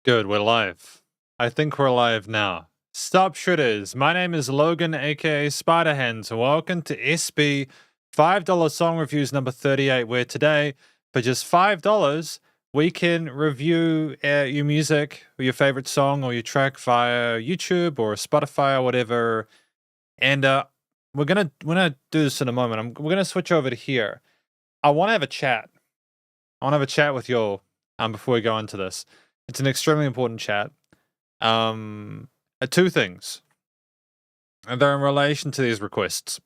Good, we're live. I think we're live now. Stop shooters. My name is Logan, aka Spiderhands, and welcome to SB $5 Song Reviews number 38, where today, for just $5, we can review your music, or your favorite song, or your track via YouTube or Spotify or whatever. And we're gonna do this in a moment. We're gonna switch over to here. I want to have a chat. I want to have a chat with y'all before we go into this. It's an extremely important chat. Two things. And they're in relation to these requests.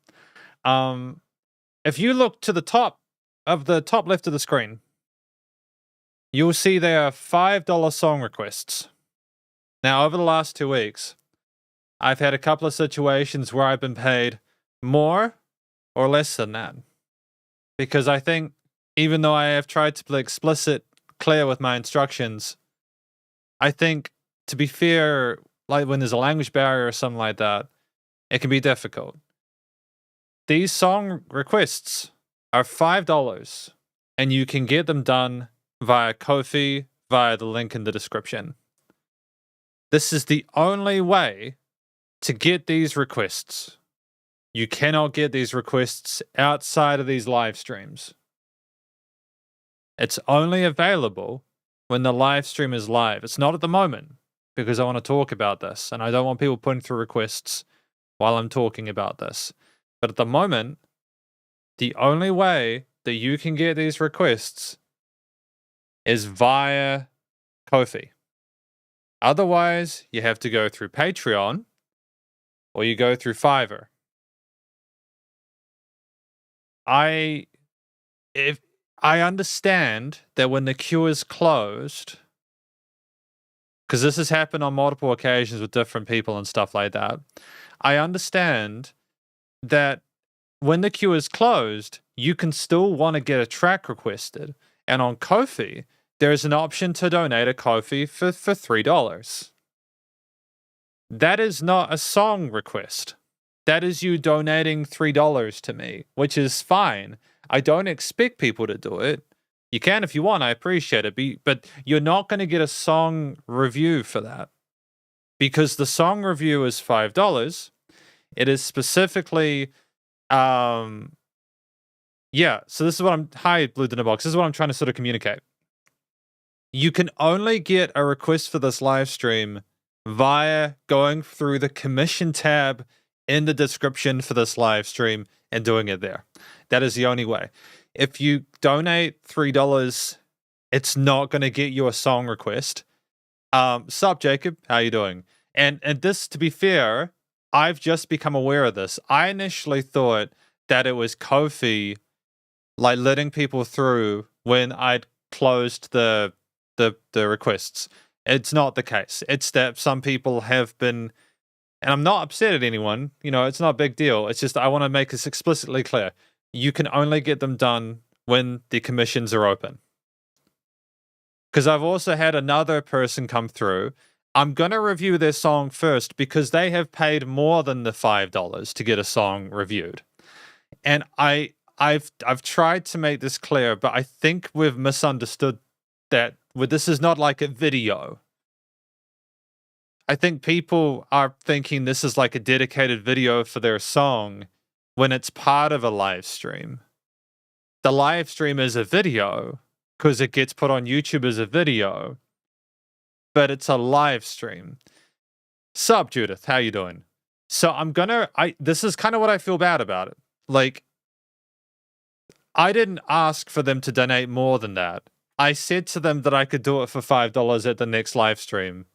If you look to the top left of the screen, you'll see there are $5 song requests. Now, over the last 2 weeks, I've had a couple of situations where I've been paid more or less than that. Because I think, even though I have tried to be explicit, clear with my instructions, I think, to be fair, like when there's a language barrier or something like that, it can be difficult. These song requests are $5, and you can get them done via Ko-fi, via the link in the description. This is the only way to get these requests. You cannot get these requests outside of these live streams. It's only available when the live stream is live. It's not at the moment, because I want to talk about this, and I don't want people putting through requests while I'm talking about this. But at the moment, the only way that you can get these requests is via Ko-fi. Otherwise, you have to go through Patreon, or you go through Fiverr. I understand that when the queue is closed, because this has happened on multiple occasions with different people and stuff like that, I understand that when the queue is closed, you can still want to get a track requested. And on Ko-fi, there's an option to donate a Ko-fi for $3. That is not a song request. That is you donating $3 to me, which is fine. I don't expect people to do it. You can if you want, I appreciate it, but you're not going to get a song review for that. Because the song review is $5. It is specifically, so this is what hi, Blue Dinner Box, this is what I'm trying to sort of communicate. You can only get a request for this live stream via going through the commission tab in the description for this live stream and doing it there. That is the only way. If you donate $3, it's not going to get you a song request. Sup, Jacob? How you doing? And this, to be fair, I've just become aware of this. I initially thought that it was Ko-fi, like letting people through when I'd closed the requests. It's not the case. It's that some people have been, and I'm not upset at anyone, it's not a big deal. It's just I want to make this explicitly clear. You can only get them done when the commissions are open. Because I've also had another person come through. I'm going to review their song first because they have paid more than the $5 to get a song reviewed. And I've tried to make this clear, but I think we've misunderstood that this is not like a video. I think people are thinking this is like a dedicated video for their song when it's part of a live stream. The live stream is a video because it gets put on YouTube as a video, but it's a live stream. Sup, Judith, how you doing? So this is kind of what I feel bad about it. Like, I didn't ask for them to donate more than that. I said to them that I could do it for $5 at the next live stream.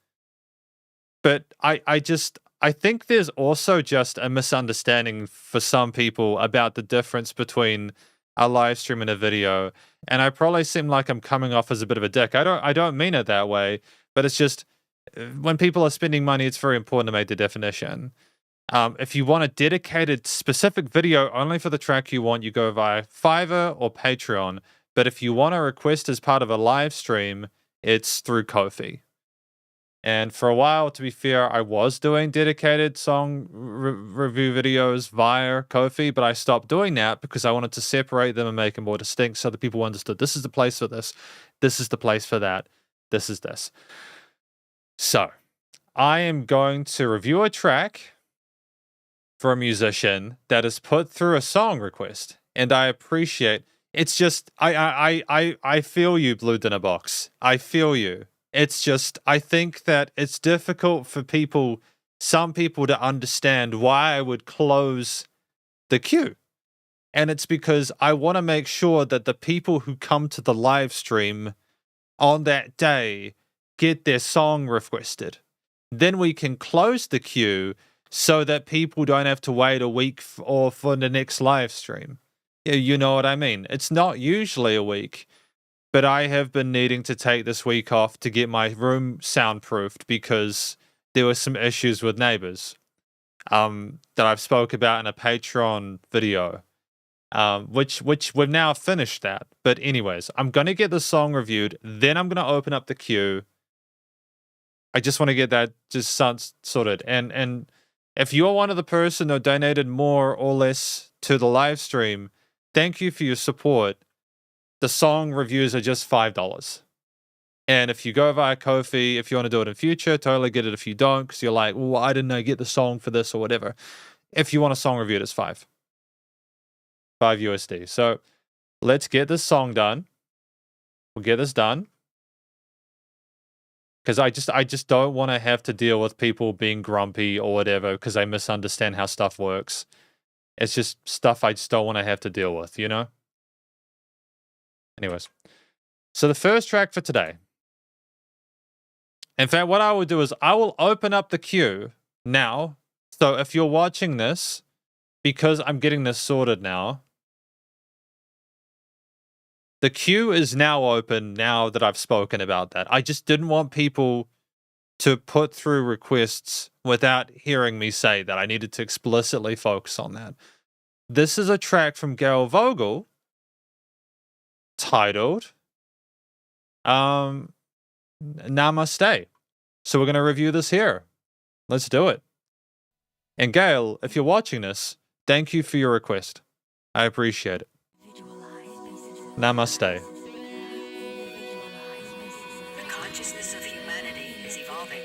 But I think there's also just a misunderstanding for some people about the difference between a live stream and a video. And I probably seem like I'm coming off as a bit of a dick. I don't mean it that way, but it's just when people are spending money, it's very important to make the definition. If you want a dedicated specific video only for the track you want, you go via Fiverr or Patreon. But if you want a request as part of a live stream, it's through Ko-fi. And for a while, to be fair, I was doing dedicated song review videos via Ko-fi, but I stopped doing that because I wanted to separate them and make them more distinct so that people understood this is the place for this is the place for that, this is this. So, I am going to review a track for a musician that is put through a song request, and I appreciate. It's just I feel you, Blue Dinner Box. I feel you. It's just I think that it's difficult for some people to understand why I would close the queue. And it's because I want to make sure that the people who come to the live stream on that day get their song requested. Then we can close the queue so that people don't have to wait a week or for the next live stream. You know what I mean? It's not usually a week, but I have been needing to take this week off to get my room soundproofed because there were some issues with neighbors that I've spoke about in a Patreon video, which we've now finished that. But anyways, I'm going to get the song reviewed, then I'm going to open up the queue. I just want to get that just sorted. And if you're one of the person who donated more or less to the live stream, thank you for your support. The song reviews are just $5. And if you go via Ko-fi, if you want to do it in future, totally get it if you don't, because you're like, well, I didn't know, get the song for this or whatever. If you want a song reviewed, it's $5 USD. So let's get this song done. We'll get this done. Because I just don't want to have to deal with people being grumpy or whatever because they misunderstand how stuff works. It's just stuff I just don't want to have to deal with, you know? Anyways. So the first track for today. In fact, what I will do is I will open up the queue now. So if you're watching this, because I'm getting this sorted now, the queue is now open now that I've spoken about that. I just didn't want people to put through requests without hearing me say that. I needed to explicitly focus on that. This is a track from Gail Vogel titled Namaste. So we're going to review this here. Let's do it. And Gail, if you're watching this, thank you for your request. I appreciate it. Namaste. The consciousness of humanity is evolving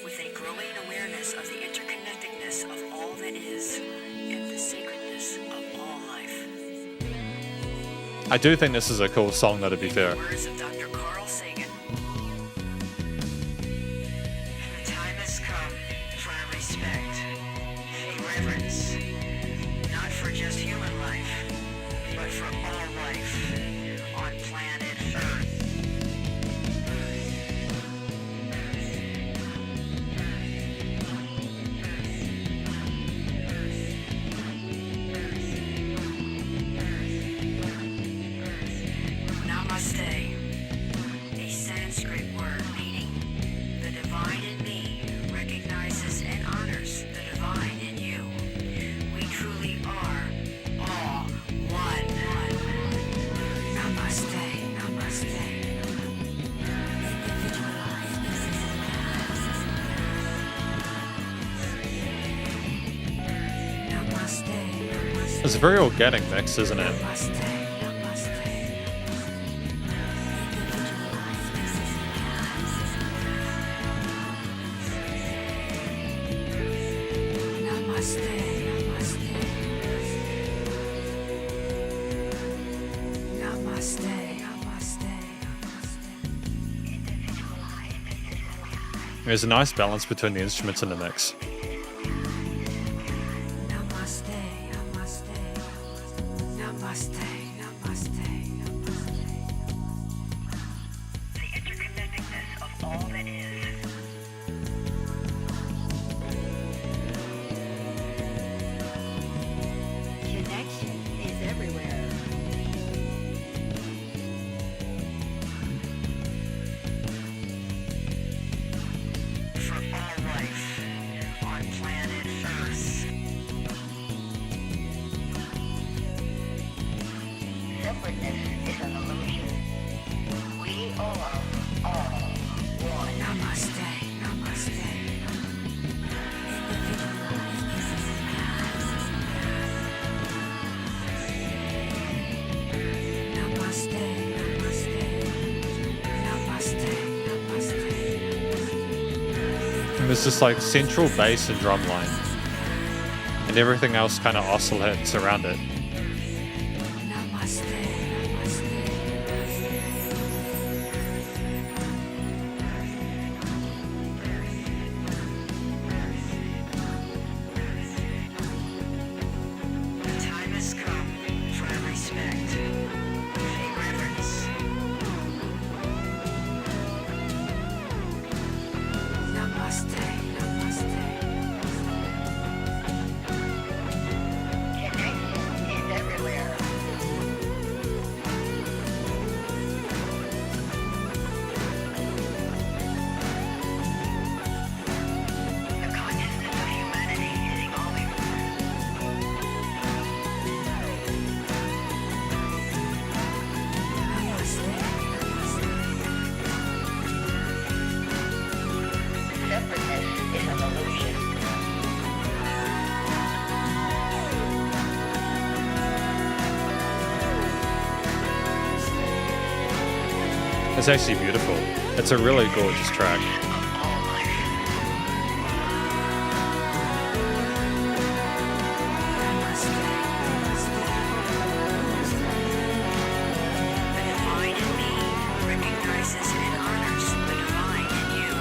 with a growing awareness of the interconnectedness of all that is and the sacredness of all life. I do think this is a cool song, though, to be fair. Words of Dr. Carl Sagan. The time has come for a respect, a reverence, not for just human life, but for all life on planet Earth. Namaste, a Sanskrit word meaning the divine in me recognizes and honors the divine in you. We truly are all one. Namaste, namaste. Namaste, namaste. It's a very organic mix, isn't it? Namaste, namaste. Namaste, namaste. Namaste, namaste. There's a nice balance between the instruments in the mix. Namaste, namaste. Namaste, namaste. The interconnectedness of all that is. Connection is everywhere. For all life on planet Earth. Separateness is an illusion. We are all one. Namaste, namaste. Namaste, namaste. Namaste, namaste. there's this like central bass and drum line, and everything else kind of oscillates around it. The time has come for respect, a reverence. Namaste, namaste. Connection is everywhere. The consciousness of humanity is evolving. Separateness is an illusion. It's actually beautiful. It's a really gorgeous track. All life. The divine in me recognizes and honors the divine in you.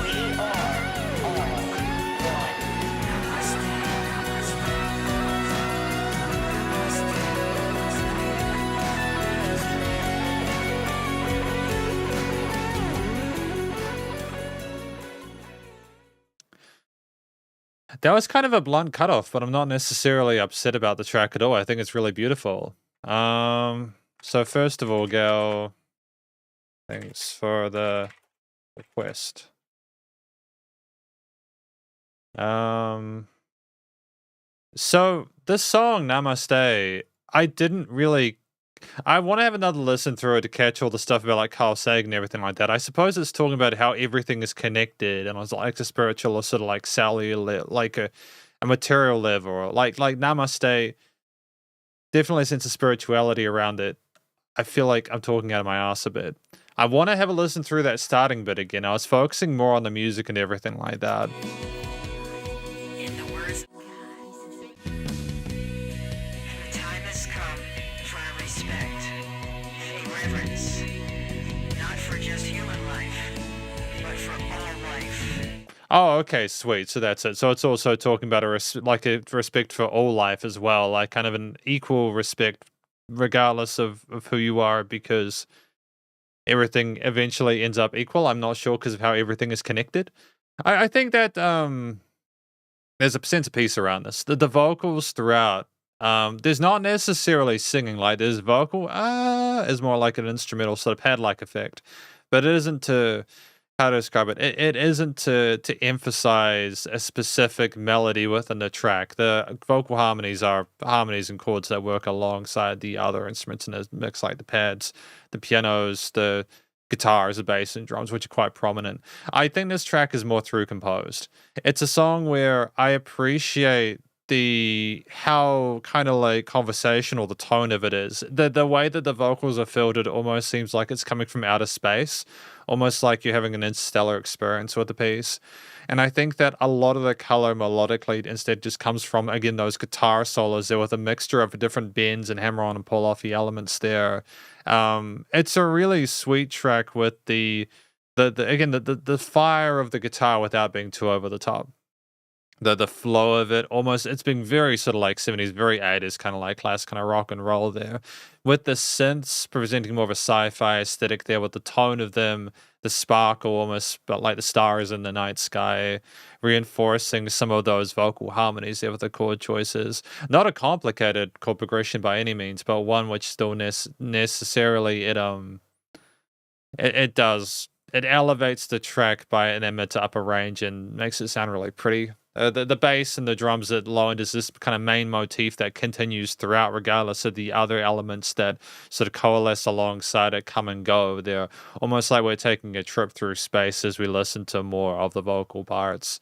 We are all one. That was kind of a blunt cutoff, but I'm not necessarily upset about the track at all. I think it's really beautiful. So first of all, Gail, thanks for the request. So this song, Namaste, I didn't really. I want to have another listen through it to catch all the stuff about like Carl Sagan and everything like that. I suppose it's talking about how everything is connected, and I was like a spiritual or sort of like cellular, like a material level, or like Namaste. Definitely a sense of spirituality around it. I feel like I'm talking out of my ass a bit. I want to have a listen through that starting bit again. I was focusing more on the music and everything like that. In the words, the time has come for a respect, a reverence, not for just human life, but for all life. Oh, okay, sweet. So that's it. So it's also talking about a respect for all life as well, like kind of an equal respect, regardless of who you are, because everything eventually ends up equal. I'm not sure because of how everything is connected. I think that there's a sense of peace around this. The vocals throughout, there's not necessarily singing, like there's vocal, is more like an instrumental sort of pad-like effect, but it isn't to. How to describe it? It isn't to emphasize a specific melody within the track. The vocal harmonies are harmonies and chords that work alongside the other instruments in the mix, like the pads, the pianos, the guitars, the bass, and drums, which are quite prominent. I think this track is more through composed. It's a song where I appreciate how kind of like conversational the tone of it is. The way that the vocals are filtered almost seems like it's coming from outer space, almost like you're having an interstellar experience with the piece. And I think that a lot of the color melodically instead just comes from, again, those guitar solos there with a mixture of different bends and hammer on and pull offy elements there. It's a really sweet track with the fire of the guitar without being too over the top. The flow of it almost, it's been very sort of like 70s, very 80s, kind of like classic kind of rock and roll there, with the synths presenting more of a sci-fi aesthetic there, with the tone of them, the sparkle almost, but like the stars in the night sky, reinforcing some of those vocal harmonies there with the chord choices. Not a complicated chord progression by any means, but one which still necessarily it elevates the track by an mid to upper range and makes it sound really pretty. The bass and the drums at low end is this kind of main motif that continues throughout, regardless of the other elements that sort of coalesce alongside it, come and go. They're almost like we're taking a trip through space as we listen to more of the vocal parts.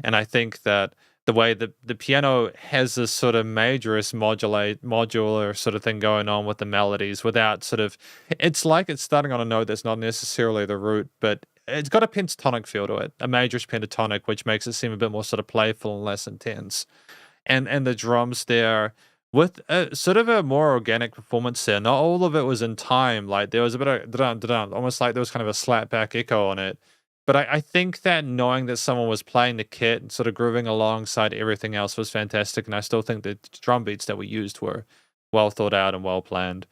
And I think that the way the piano has this sort of majorist modular sort of thing going on with the melodies without sort of, it's like it's starting on a note that's not necessarily the root, but it's got a pentatonic feel to it, a majorist pentatonic, which makes it seem a bit more sort of playful and less intense. And the drums there with a sort of a more organic performance there. Not all of it was in time. Like there was a bit of da-dun, da-dun, almost like there was kind of a slap back echo on it. But I think that knowing that someone was playing the kit and sort of grooving alongside everything else was fantastic. And I still think the drum beats that we used were well thought out and well planned.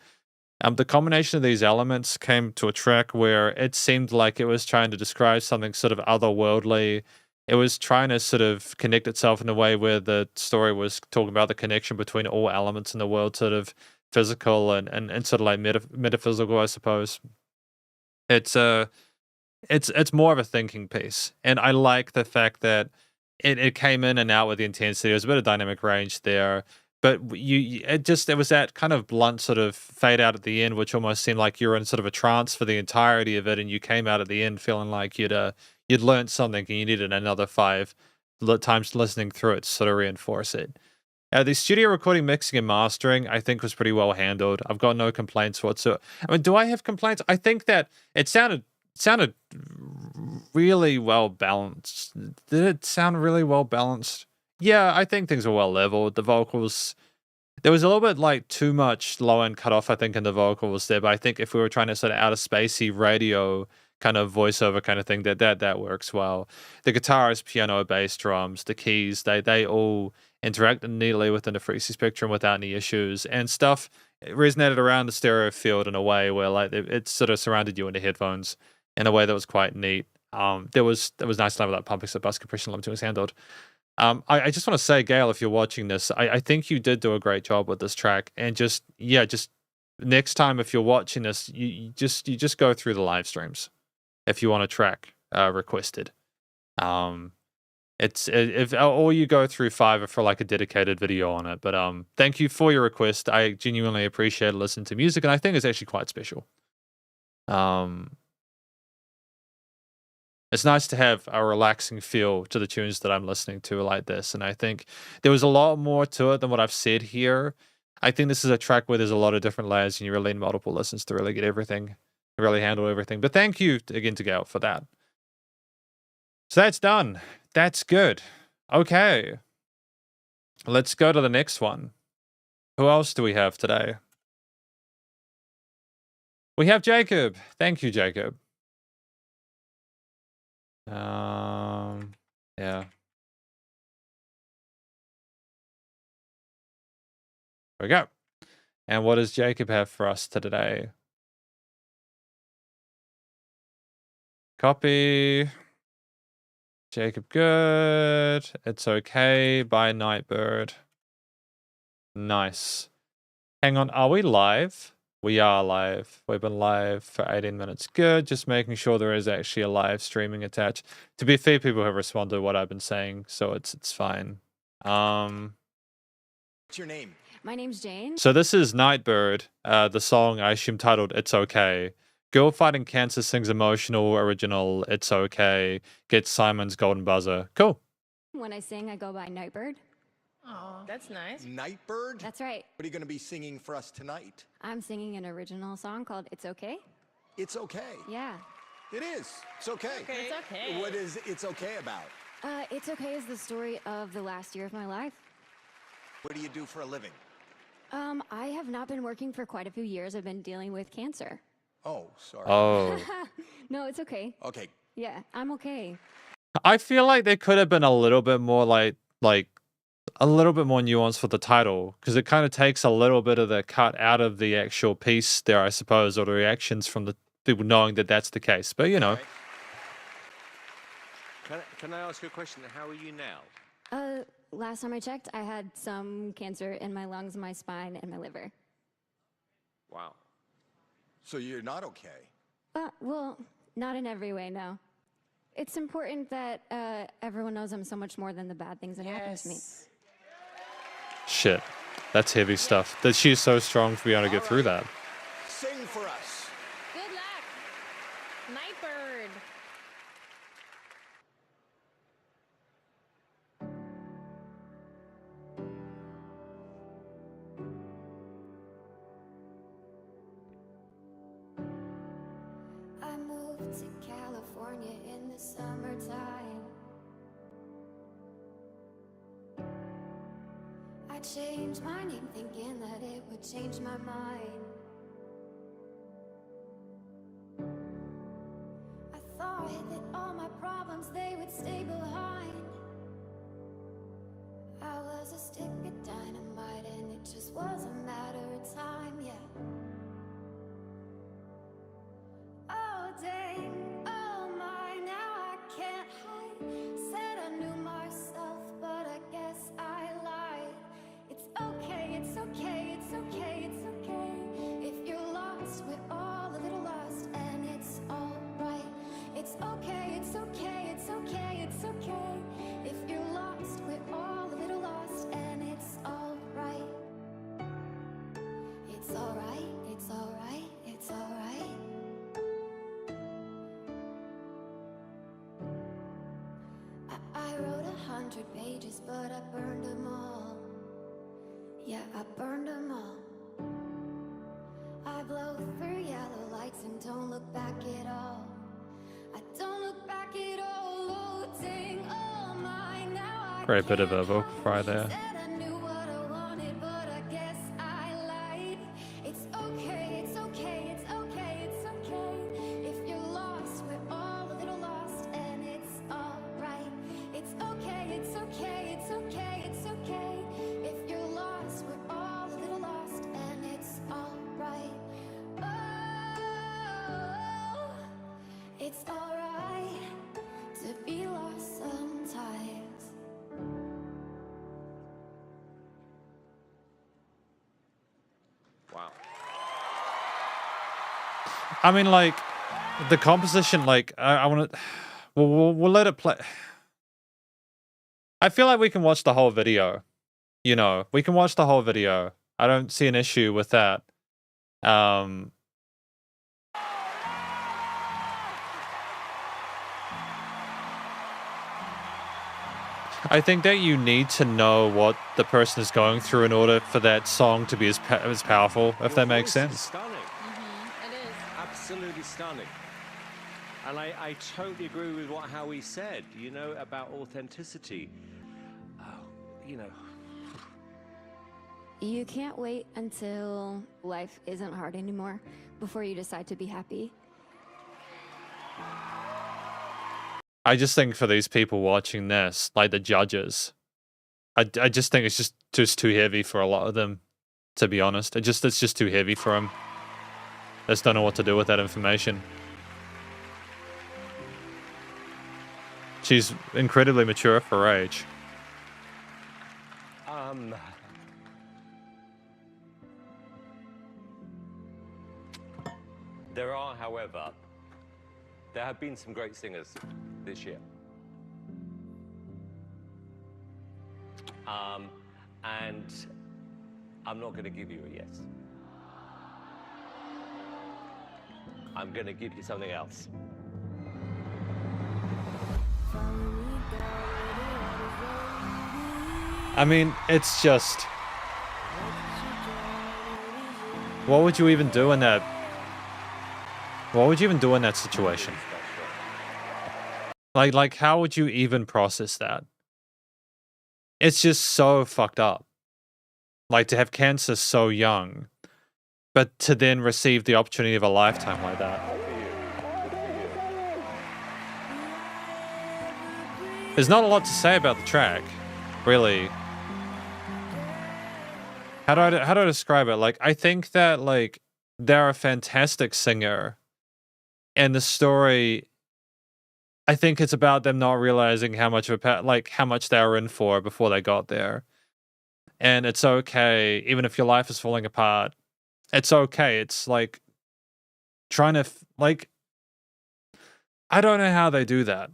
The combination of these elements came to a track where it seemed like it was trying to describe something sort of otherworldly. It was trying to sort of connect itself in a way where the story was talking about the connection between all elements in the world, sort of physical and sort of like metaphysical, I suppose. It's it's more of a thinking piece, and I like the fact that it came in and out with the intensity. There's a bit of dynamic range there, but it was that kind of blunt sort of fade out at the end, which almost seemed like you were in sort of a trance for the entirety of it, and you came out at the end feeling like you'd learned something and you needed another 5 times listening through it to sort of reinforce it. The studio recording, mixing, and mastering, I think, was pretty well handled. I've got no complaints whatsoever. I mean, do I have complaints? I think that it sounded really well balanced. Did it sound really well balanced? Yeah, I think things were well leveled. The vocals, there was a little bit like too much low end cut off, I think, in the vocals there. But I think if we were trying to sort of outer spacey radio kind of voiceover kind of thing, that works well. The guitarist, piano, bass, drums, the keys, they all interacted neatly within the frequency spectrum without any issues, and stuff resonated around the stereo field in a way where like it sort of surrounded you in the headphones in a way that was quite neat. There was nice to have that pumping, so bus compression limiting was handled. I just want to say, Gail, if you're watching this, I think you did do a great job with this track, and just next time if you're watching this, you just go through the live streams if you want a track requested. Or you go through Fiverr for like a dedicated video on it. But thank you for your request. I genuinely appreciate listening to music, and I think it's actually quite special. It's nice to have a relaxing feel to the tunes that I'm listening to like this, and I think there was a lot more to it than what I've said here. I think this is a track where there's a lot of different layers, and you really need multiple listens to really get everything, really handle everything. But thank you again to Gail for that. So that's done. That's good. Okay. Let's go to the next one. Who else do we have today? We have Jacob. Thank you, Jacob. Yeah. There we go. And what does Jacob have for us today? Copy. Jacob, good. It's okay by Nightbird. Nice. Hang on, are we live? We are live. We've been live for 18 minutes. Good. Just making sure there is actually a live streaming attached. To be fair, people have responded to what I've been saying, so it's fine. What's your name? My name's Jane. So this is Nightbird, the song I assume titled It's Okay. Girl fighting cancer sings emotional, original, It's Okay. Gets Simon's golden buzzer. Cool. When I sing, I go by Nightbird. Oh, that's nice. Nightbird? That's right. What are you going to be singing for us tonight? I'm singing an original song called It's Okay. It's okay. Yeah. It is. It's okay. It's okay. What is It's Okay about? It's Okay is the story of the last year of my life. What do you do for a living? I have not been working for quite a few years. I've been dealing with cancer. Oh, sorry. Oh. No, it's okay. Okay. Yeah, I'm okay. I feel like there could have been a little bit more like a little bit more nuance for the title, because it kind of takes a little bit of the cut out of the actual piece there, I suppose, or the reactions from the people knowing that that's the case. But you know. Right. Can I ask you a question? How are you now? Last time I checked, I had some cancer in my lungs, my spine, and my liver. Wow. So you're not okay? Well, not in every way, no. It's important that everyone knows I'm so much more than the bad things that happen to me. Shit. That's heavy stuff. That she's so strong to be able to get through that. Sing for us. Good luck. Nightbird. California in the summertime. I changed my name thinking that it would change my mind. I thought that all my problems, they would stay behind. I was a stick of dynamite and it just was a matter of time, yeah. Oh dang, oh my, now I can't hide. Said I knew myself, but I guess I lied. It's okay, it's okay, it's okay, it's okay. If you're lost, we're all a little lost, and it's alright. It's okay, it's okay, it's okay, it's okay. If you're lost, we're all a little lost, and it's alright. It's alright, it's alright, it's alright. I wrote 100 pages, but I burned them all. Yeah, I burned them all. I blow through yellow lights and don't look back at all. I don't look back at all. Oh, dang, oh my, now I Great bit of a can't vocal fry hide. there. Said I knew what I wanted, but I guess I lied. It's okay, it's okay, it's okay, it's okay. If you're lost, we're all a little lost, and it's alright. It's okay, it's okay, it's okay, it's okay. If you're lost, we're all a little lost, and it's alright. Oh, it's alright to be lost sometimes. Wow. I mean, like, the composition, like, I want to... We'll let it play. I feel like we can watch the whole video. You know, we can watch the whole video. I don't see an issue with that. I think that you need to know what the person is going through in order for that song to be as powerful, if that makes Your voice is sense. Stunning. It is. Absolutely stunning. And I totally agree with what Howie said, you know, about authenticity. Oh, you know. You can't wait until life isn't hard anymore before you decide to be happy. I just think for these people watching this, like the judges, I just think it's just too heavy for a lot of them, to be honest. It's just too heavy for them. They just don't know what to do with that information. She's incredibly mature for her age. There are, however, there have been some great singers this year. And I'm not going to give you a yes. I'm going to give you something else. I mean, it's just... What would you even do in that... What would you even do in that situation? Like, how would you even process that? It's just so fucked up. Like, to have cancer so young, but to then receive the opportunity of a lifetime like that. There's not a lot to say about the track, really. How do I describe it? Like, I think that, like, they're a fantastic singer, and the story, I think it's about them not realizing how much of how much they were in for before they got there. And it's okay, even if your life is falling apart. It's okay. It's like trying to I don't know how they do that.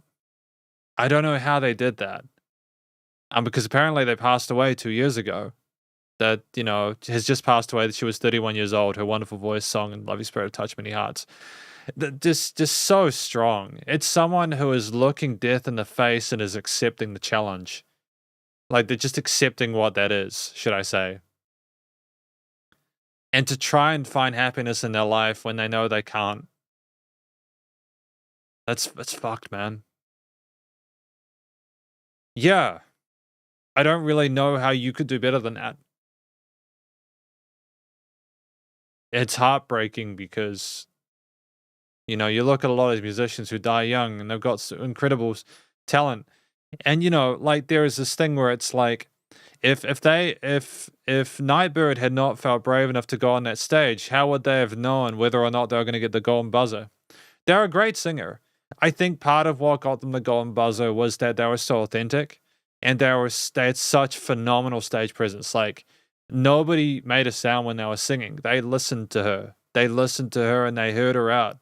I don't know how they did that. Because apparently they passed away 2 years ago. That, you know, has just passed away. She was 31 years old. Her wonderful voice, song, and Love You Spirit touched many hearts. Just so strong. It's someone who is looking death in the face and is accepting the challenge. Like, they're just accepting what that is, should I say. And to try and find happiness in their life when they know they can't. That's fucked, man. Yeah. I don't really know how you could do better than that. It's heartbreaking because, you know, you look at a lot of these musicians who die young and they've got incredible talent. And, you know, like there is this thing where it's like, if Nightbird had not felt brave enough to go on that stage, how would they have known whether or not they were going to get the golden buzzer? They're a great singer. I think part of what got them the golden buzzer was that they were so authentic, and they had such phenomenal stage presence. Like nobody made a sound when they were singing. They listened to her. They listened to her and they heard her out.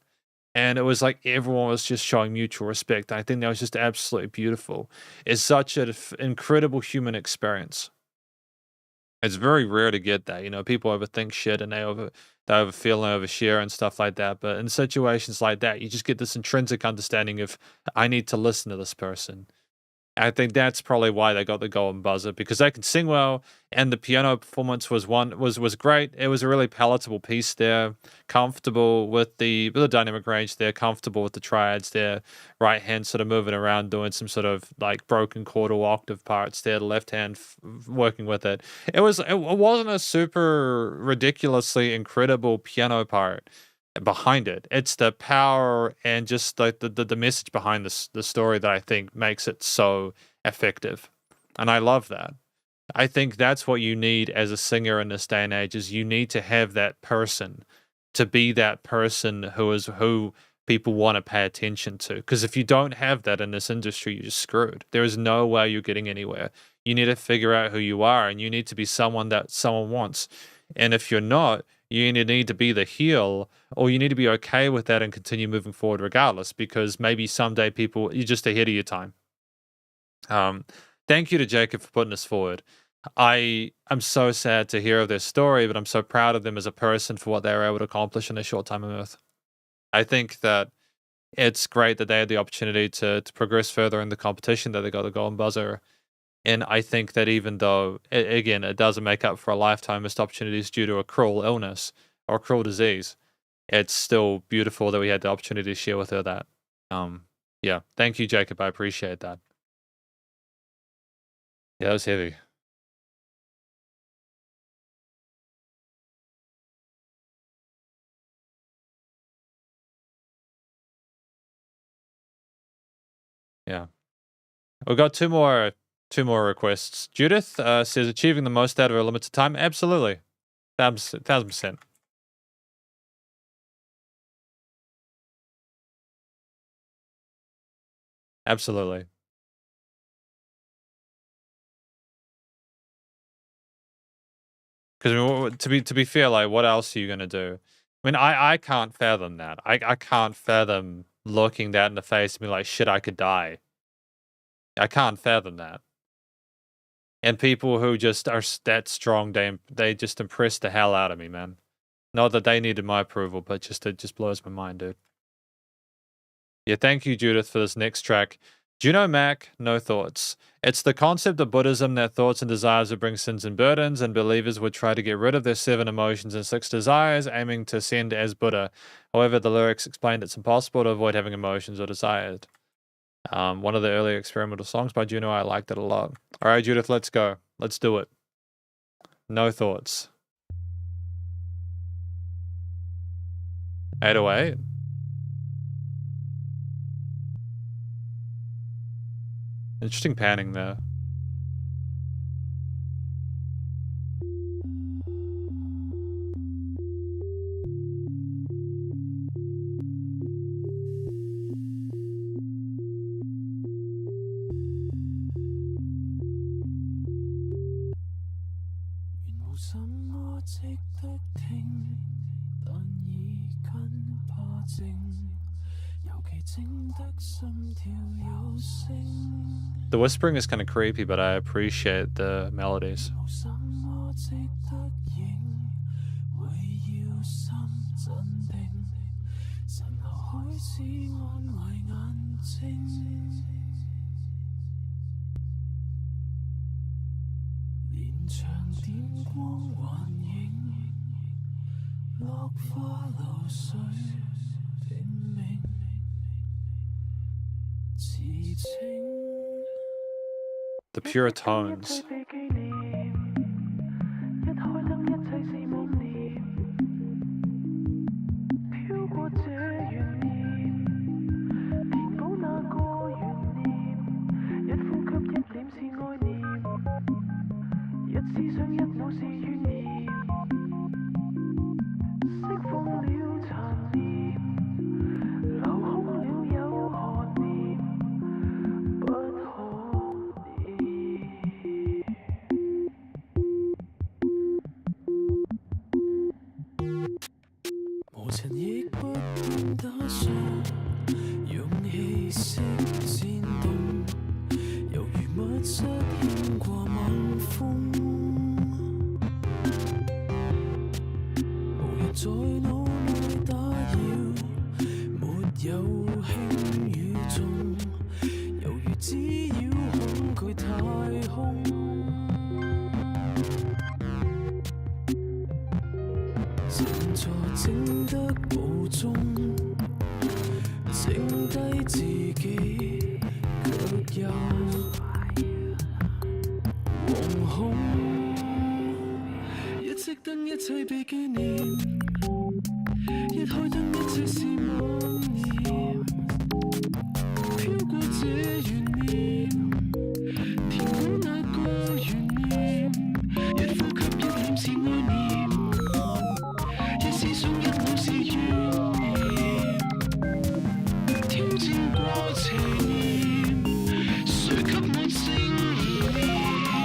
And it was like everyone was just showing mutual respect. I think that was just absolutely beautiful. It's such an incredible human experience. It's very rare to get that. You know, people overthink shit and they overfeel and overshare and stuff like that. But in situations like that, you just get this intrinsic understanding of, I need to listen to this person. I think that's probably why they got the golden buzzer, because they can sing well, and the piano performance was great. It was a really palatable piece there, comfortable with the dynamic range there, comfortable with the triads there, right hand sort of moving around doing some sort of like broken chord or octave parts there, the left hand working with it. It wasn't a super ridiculously incredible piano part behind it. It's the power and just like the message behind the story that I think makes it so effective. And I love that. I think that's what you need as a singer in this day and age, is you need to have that person, to be that person who people want to pay attention to. Because if you don't have that in this industry, you're just screwed. There is no way you're getting anywhere. You need to figure out who you are, and you need to be someone that someone wants. And if you're not, you need to be the heel, or you need to be okay with that and continue moving forward regardless, because maybe someday you're just ahead of your time. Thank you to Jacob for putting this forward. I'm so sad to hear of their story, but I'm so proud of them as a person for what they were able to accomplish in a short time on Earth. I think that it's great that they had the opportunity to progress further in the competition, that they got the golden buzzer. And I think that even though, again, it doesn't make up for a lifetime missed opportunities due to a cruel illness or a cruel disease, it's still beautiful that we had the opportunity to share with her that. Yeah, thank you, Jacob. I appreciate that. Yeah, that was heavy. Yeah. We've got two more requests. Judith says, achieving the most out of a limited time. Absolutely. 1,000%. Absolutely. Because to be fair, like, what else are you gonna do? I mean, I can't fathom that. I can't fathom looking that in the face and be like, shit, I could die. I can't fathom that. And people who just are that strong, they just impress the hell out of me, man. Not that they needed my approval, but it just blows my mind, dude. Yeah, thank you, Judith, for this next track. Juno Mac, no thoughts. It's the concept of Buddhism that thoughts and desires would bring sins and burdens, and believers would try to get rid of their 7 emotions and 6 desires, aiming to ascend as Buddha. However, the lyrics explained it's impossible to avoid having emotions or desires. One of the earlier experimental songs by Juno, I liked it a lot. All right, Judith, let's go. Let's do it. No thoughts. 808. Interesting panning there. The whispering is kind of creepy, but I appreciate the melodies. The pure tones.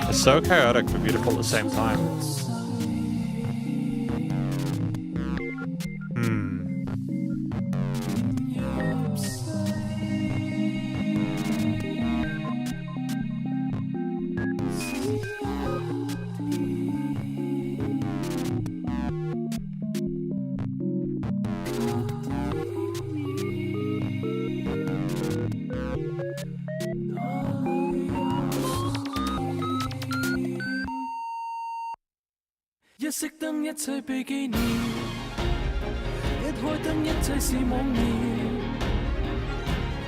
It's so chaotic but beautiful at the same time.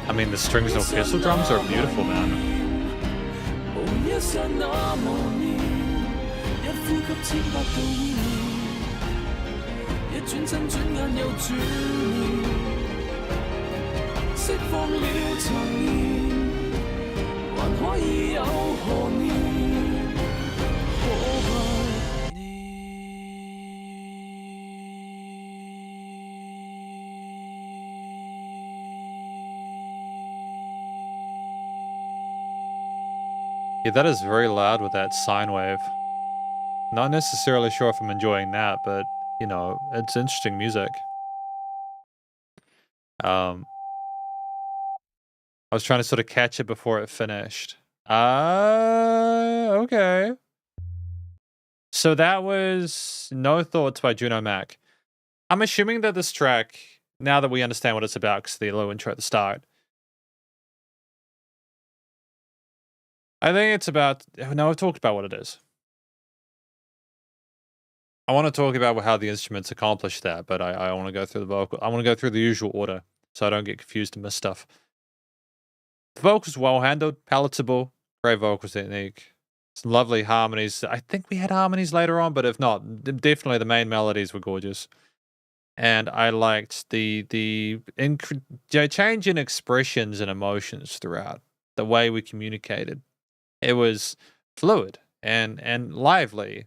I mean, the strings and orchestral drums are beautiful, man. Yeah, that is very loud with that sine wave. Not necessarily sure if I'm enjoying that, but, you know, it's interesting music. I was trying to sort of catch it before it finished. Okay. So that was No Thoughts by Juno Mac. I'm assuming that this track, now that we understand what it's about, because the little intro at the start, I think it's about, no, I've talked about what it is. I want to talk about how the instruments accomplish that, but I want to go through the vocal. I want to go through the usual order so I don't get confused and miss stuff. The vocals well handled, palatable, great vocal technique. Some lovely harmonies. I think we had harmonies later on, but if not, definitely the main melodies were gorgeous. And I liked the change in expressions and emotions throughout the way we communicated. It was fluid and lively,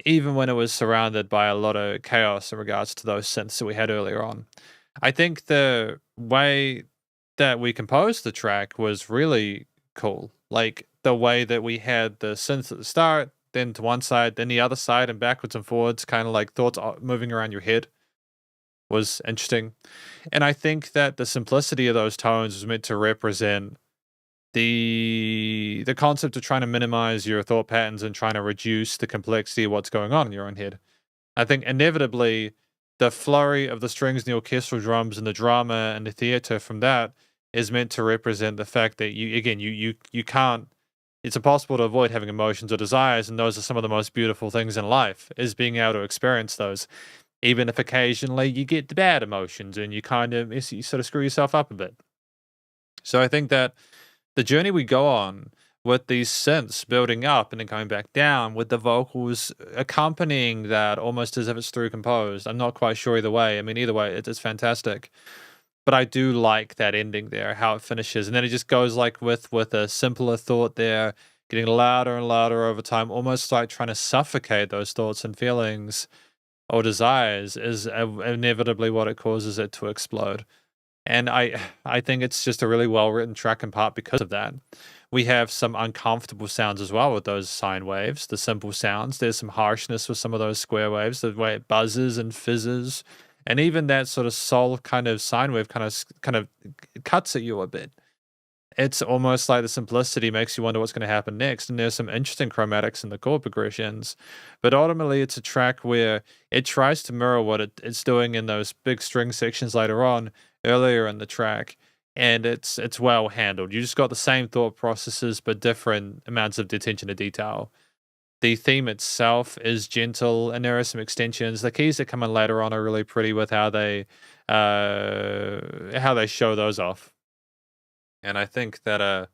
even when it was surrounded by a lot of chaos in regards to those synths that we had earlier on. I think the way that we composed the track was really cool. Like the way that we had the synths at the start, then to one side, then the other side, and backwards and forwards, kind of like thoughts moving around your head, was interesting. And I think that the simplicity of those tones was meant to represent the concept of trying to minimize your thought patterns and trying to reduce the complexity of what's going on in your own head. I think inevitably the flurry of the strings and the orchestral drums and the drama and the theater from that is meant to represent the fact that you can't, it's impossible to avoid having emotions or desires, and those are some of the most beautiful things in life, is being able to experience those, even if occasionally you get the bad emotions and you sort of screw yourself up a bit. So I think that the journey we go on with these synths building up and then coming back down, with the vocals accompanying that almost as if it's through composed. I'm not quite sure either way. I mean, either way, it's fantastic. But I do like that ending there, how it finishes. And then it just goes like with a simpler thought there, getting louder and louder over time, almost like trying to suffocate those thoughts and feelings or desires is inevitably what it causes it to explode. And I think it's just a really well-written track in part because of that. We have some uncomfortable sounds as well with those sine waves, the simple sounds. There's some harshness with some of those square waves, the way it buzzes and fizzes. And even that sort of soul kind of sine wave kind of cuts at you a bit. It's almost like the simplicity makes you wonder what's going to happen next. And there's some interesting chromatics in the chord progressions. But ultimately, it's a track where it tries to mirror what it's doing in those big string sections later on, earlier in the track. And it's well handled. You just got the same thought processes, but different amounts of attention to detail. The theme itself is gentle, and there are some extensions. The keys that come in later on are really pretty with how they show those off. And I think that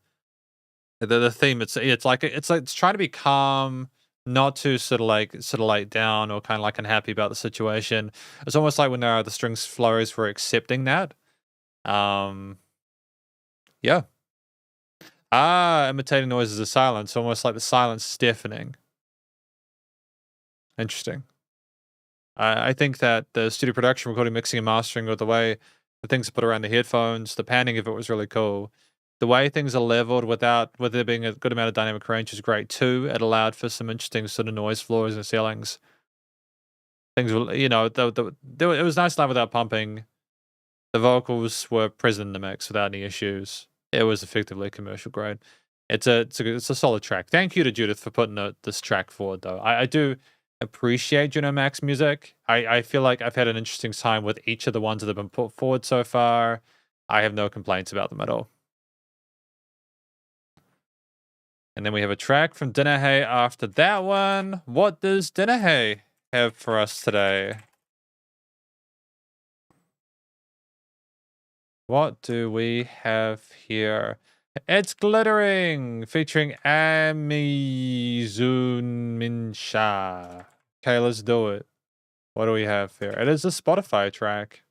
the theme it's trying to be calm, not too sort of like down or kind of like unhappy about the situation. It's almost like when there are the strings flurries for accepting that. Yeah. Imitating noises of silence, almost like the silence is deafening. Interesting. I think that the studio production, recording, mixing, and mastering, or the way the things are put around the headphones, the panning of it was really cool. The way things are leveled with there being a good amount of dynamic range is great too. It allowed for some interesting sort of noise floors and ceilings. Things were, it was nice live without pumping. The vocals were present in the mix without any issues. It was effectively commercial grade. It's a solid track. Thank you to Judith for putting this track forward, though. I do appreciate Juno Max music. I feel like I've had an interesting time with each of the ones that have been put forward so far. I have no complaints about them at all. And then we have a track from Dinahay after that one. What does Dinahay have for us today? What do we have here? It's Glittering, featuring Amizun Minsha. Okay, let's do it. What do we have here? It is a Spotify track.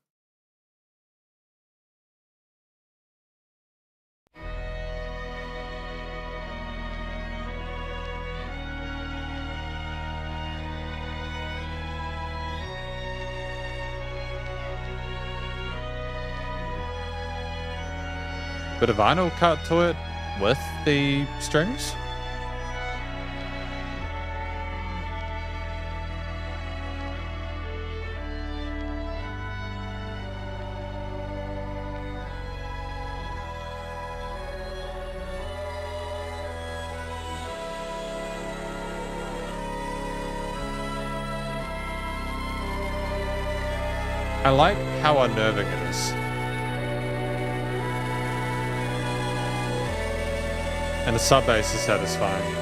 Bit of vinyl cut to it with the strings. I like how unnerving it is. And the sub bass is satisfying.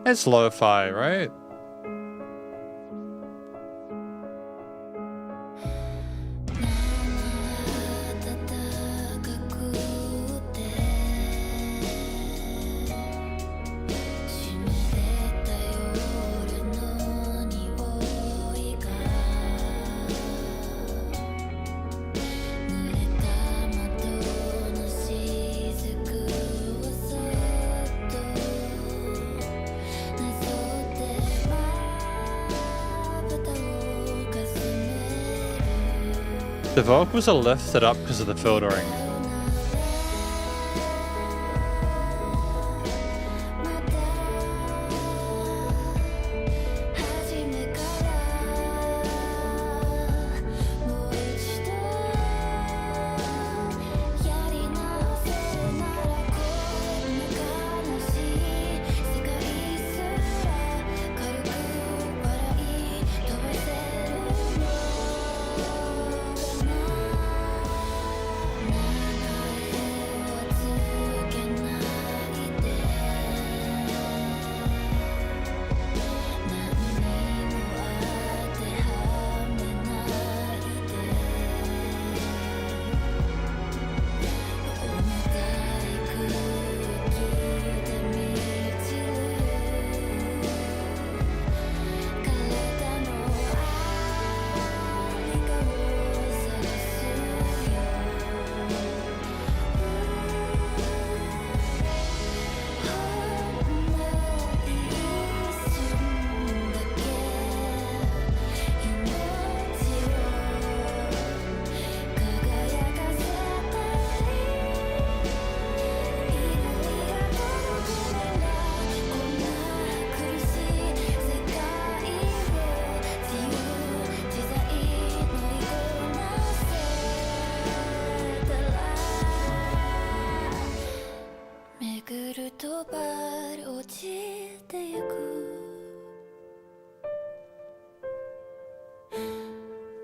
It's lo-fi, right? The vocals are lifted up because of the filtering.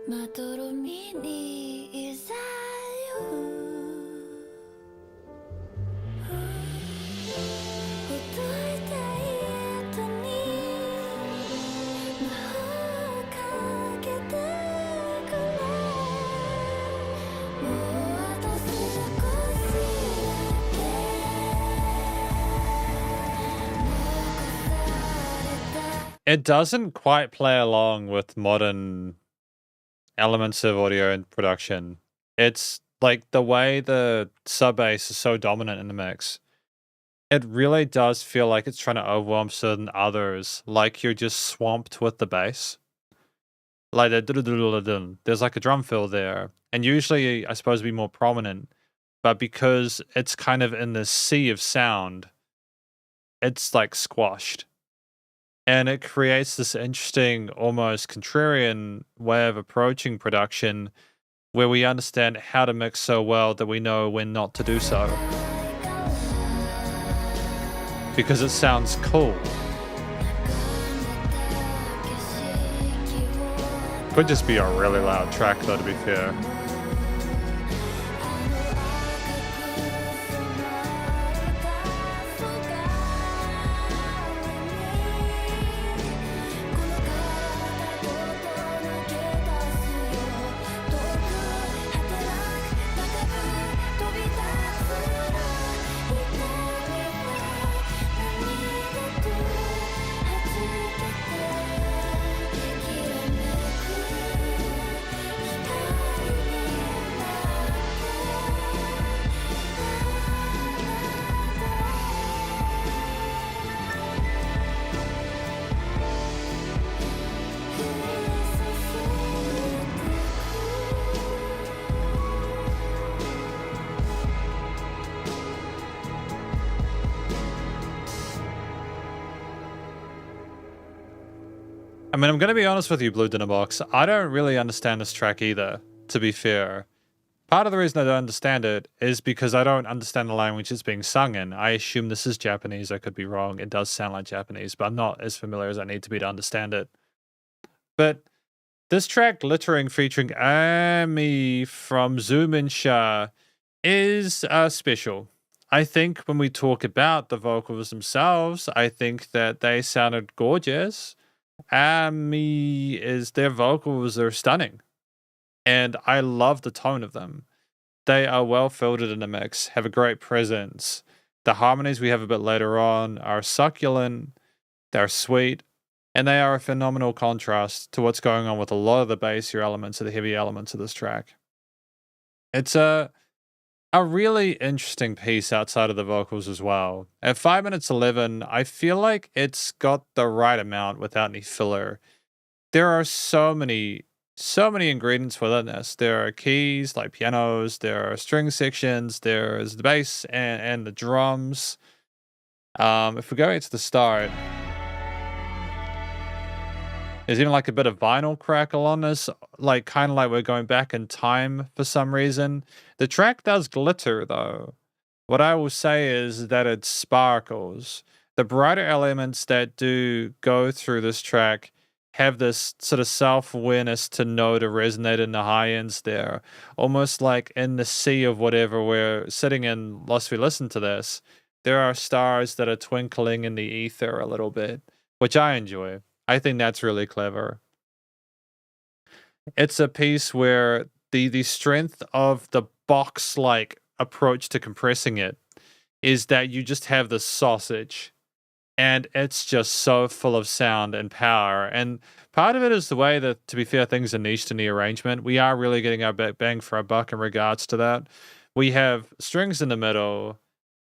まどろみにいざよほどいた糸に魔法をかけてくれもうあと少しだけIt doesn't quite play along with modern elements of audio and production. It's like the way the sub bass is so dominant in the mix. It really does feel like it's trying to overwhelm certain others, like you're just swamped with the bass. Like there's like a drum fill there, and usually I suppose be more prominent, but because it's kind of in this sea of sound, it's like squashed. And it creates this interesting, almost contrarian way of approaching production where we understand how to mix so well that we know when not to do so. Because it sounds cool. Could just be a really loud track though, to be fair. I mean, I'm going to be honest with you, Blue Dinner Box. I don't really understand this track either, to be fair. Part of the reason I don't understand it is because I don't understand the language it's being sung in. I assume this is Japanese. I could be wrong. It does sound like Japanese, but I'm not as familiar as I need to be to understand it. But this track, Littering, featuring Ami from Zoominsha, is special. I think when we talk about the vocals themselves, I think that they sounded gorgeous. Their vocals are stunning, and I love the tone of them. They are well filtered in the mix, have a great presence. The harmonies we have a bit later on are succulent, they're sweet, and they are a phenomenal contrast to what's going on with a lot of the bassier elements or the heavy elements of this track. It's a really interesting piece outside of the vocals as well. At 5 minutes 11, I feel like it's got the right amount without any filler. There are so many ingredients within this. There are keys like pianos, there are string sections, there's the bass and the drums. If we go into the start, there's even like a bit of vinyl crackle on this, like kind of like we're going back in time for some reason. The track does glitter though. What I will say is that it sparkles. The brighter elements that do go through this track have this sort of self-awareness to know to resonate in the high ends there. Almost like in the sea of whatever we're sitting in whilst we listen to this, there are stars that are twinkling in the ether a little bit, which I enjoy. I think that's really clever. It's a piece where the strength of the box-like approach to compressing it is that you just have this sausage, and it's just so full of sound and power. And part of it is the way that, to be fair, things are niched in the arrangement. We are really getting our bang for our buck in regards to that. We have strings in the middle,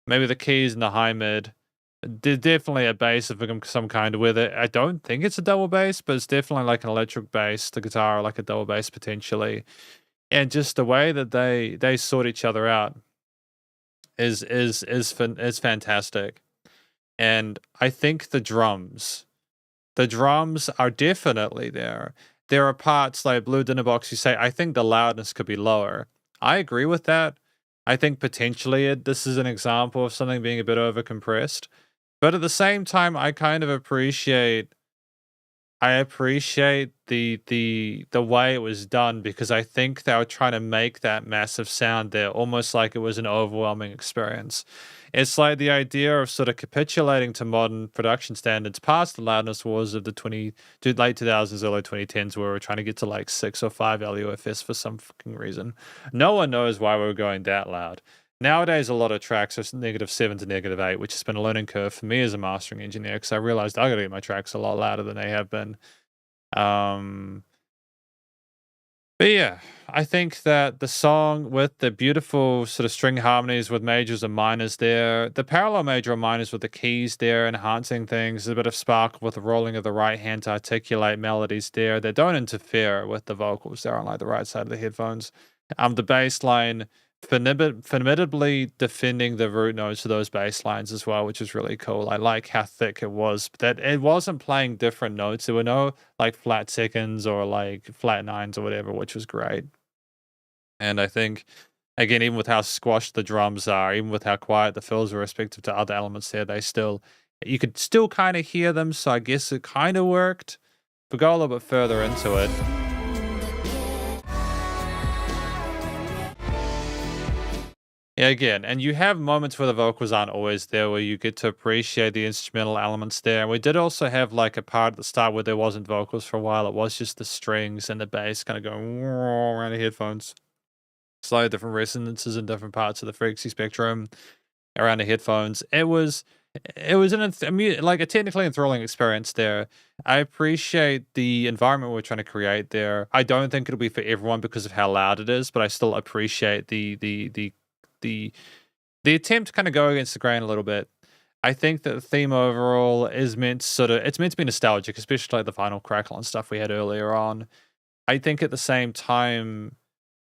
maybe the keys in the high mid. There's definitely a bass of some kind with it. I don't think it's a double bass, but it's definitely like an electric bass. The guitar, like a double bass potentially, and just the way that they sort each other out is fantastic. And I think the drums are definitely there. There are parts like Blue Dinner Box. You say, I think the loudness could be lower. I agree with that. I think potentially this is an example of something being a bit over compressed. But at the same time, I kind of appreciate I appreciate the way it was done because I think they were trying to make that massive sound there almost like it was an overwhelming experience. It's like the idea of sort of capitulating to modern production standards past the loudness wars of the late 2000s, early 2010s, where we were trying to get to like 6 or 5 LUFS for some fucking reason. No one knows why we were going that loud. Nowadays, a lot of tracks are -7 to -8, which has been a learning curve for me as a mastering engineer because I realized I got to get my tracks a lot louder than they have been. But yeah, I think that the song with the beautiful sort of string harmonies with majors and minors there, the parallel major and minors with the keys there, enhancing things, a bit of sparkle with the rolling of the right hand to articulate melodies there that don't interfere with the vocals. They're on like the right side of the headphones. The bass line formidably defending the root notes of those bass lines as well, which is really cool. I like how thick it was, but that it wasn't playing different notes. There were no like flat seconds or like flat nines or whatever, which was great. And I think, again, even with how squashed the drums are, even with how quiet the fills are respective to other elements there, you could still kind of hear them. So I guess it kind of worked. But go a little bit further into it. Yeah, again, and you have moments where the vocals aren't always there, where you get to appreciate the instrumental elements there. And we did also have like a part at the start where there wasn't vocals for a while. It was just the strings and the bass kind of going around the headphones. Slightly different resonances in different parts of the frequency spectrum around the headphones. It was like a technically enthralling experience there. I appreciate the environment we're trying to create there. I don't think it'll be for everyone because of how loud it is, but I still appreciate the attempt to kind of go against the grain a little bit. I think that the theme overall is meant to be nostalgic, especially like the final crackle and stuff we had earlier on. I think at the same time,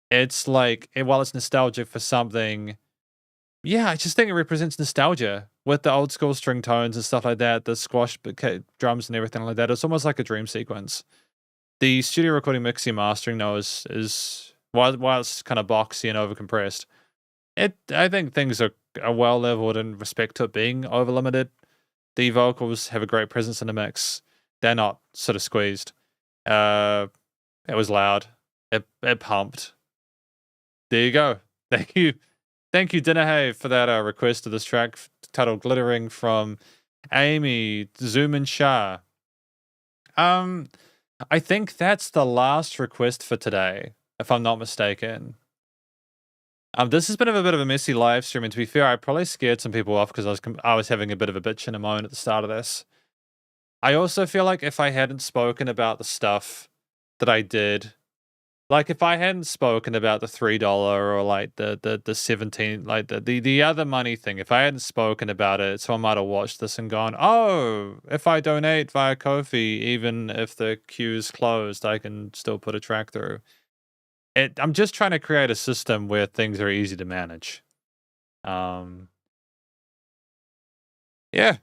it's like, while it's nostalgic for something, yeah, I just think it represents nostalgia with the old school string tones and stuff like that, the squash drums and everything like that. It's almost like a dream sequence. The studio recording, mixing, mastering, though, is while it's kind of boxy and overcompressed, I think things are well leveled in respect to it being over limited. The vocals have a great presence in the mix. They're not sort of squeezed. It was loud. It pumped. There you go. Thank you, Dinahave, for that request of this track titled "Glittering" from Amy Zoomin Shah. I think that's the last request for today, if I'm not mistaken. This has been a bit of a messy live stream, and to be fair, I probably scared some people off because I was having a bit of a bitch and a moan at the start of this. I also feel like if I hadn't spoken about the stuff that I did, like if I hadn't spoken about the $3 or like the 17, like the other money thing, if I hadn't spoken about it, someone might have watched this and gone, "Oh, if I donate via Ko-fi, even if the queue's closed, I can still put a track through." I'm just trying to create a system where things are easy to manage. Yeah.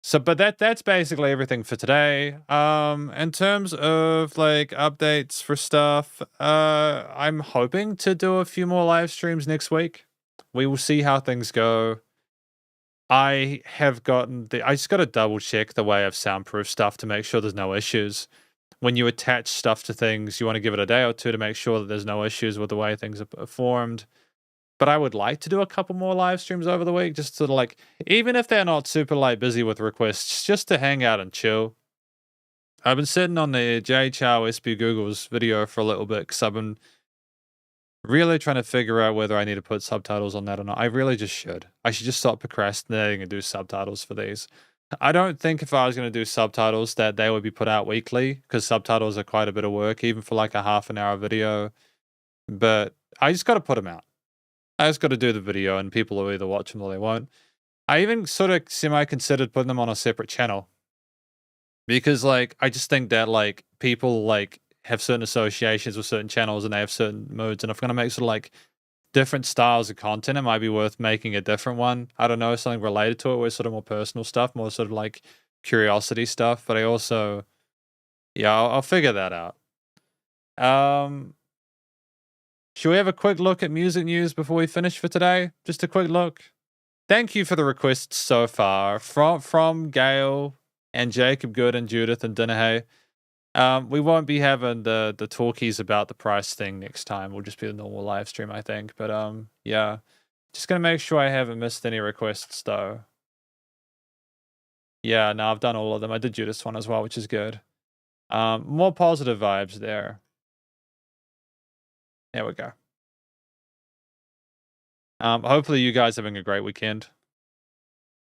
So, but that's basically everything for today. In terms of like updates for stuff, I'm hoping to do a few more live streams next week. We will see how things go. I just got to double check the way I've soundproofed stuff to make sure there's no issues. When you attach stuff to things, you want to give it a day or two to make sure that there's no issues with the way things are formed. But I would like to do a couple more live streams over the week, just sort of like, even if they're not super like busy with requests, just to hang out and chill. I've been sitting on the J Chow SB Google's video for a little bit because I've been really trying to figure out whether I need to put subtitles on that or not. I really just should. I should just stop procrastinating and do subtitles for these. I don't think if I was going to do subtitles that they would be put out weekly, because subtitles are quite a bit of work, even for like a half an hour video. But I just got to put them out. I just got to do the video and people will either watch them or they won't. I even sort of semi-considered putting them on a separate channel. Because like, I just think that like people like have certain associations with certain channels and they have certain moods. And if I'm going to make sort of like different styles of content, it might be worth making a different one. I don't know, something related to it where it's sort of more personal stuff, more sort of like curiosity stuff. But I also, yeah, I'll figure that out. Should we have a quick look at music news before we finish for today? Just a quick look. Thank you for the requests so far from Gail and Jacob Good and Judith and Dinahay. We won't be having the talkies about the price thing next time. We'll just be the normal live stream, I think. But yeah. Just gonna make sure I haven't missed any requests though. Yeah, no, I've done all of them. I did Judith's one as well, which is good. More positive vibes there. There we go. Hopefully you guys are having a great weekend.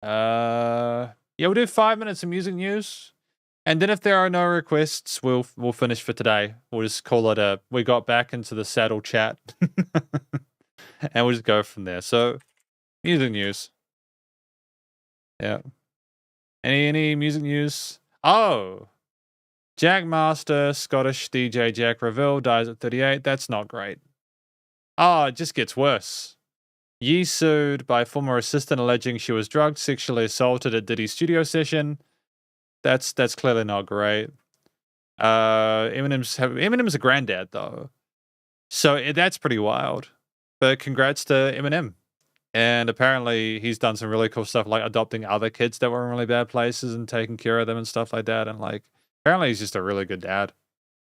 Yeah, we'll do 5 minutes of music news. And then if there are no requests, we'll finish for today. We'll just call it we got back into the saddle chat. And we'll just go from there. So, music news. Yeah. Any music news? Oh! Jack Master, Scottish DJ Jack Reville dies at 38. That's not great. Oh, it just gets worse. Yee sued by former assistant alleging she was drugged, sexually assaulted at Diddy's studio session. That's clearly not great. Eminem's a granddad though, so that's pretty wild. But congrats to Eminem. And apparently he's done some really cool stuff, like adopting other kids that were in really bad places and taking care of them and stuff like that. And like, apparently he's just a really good dad.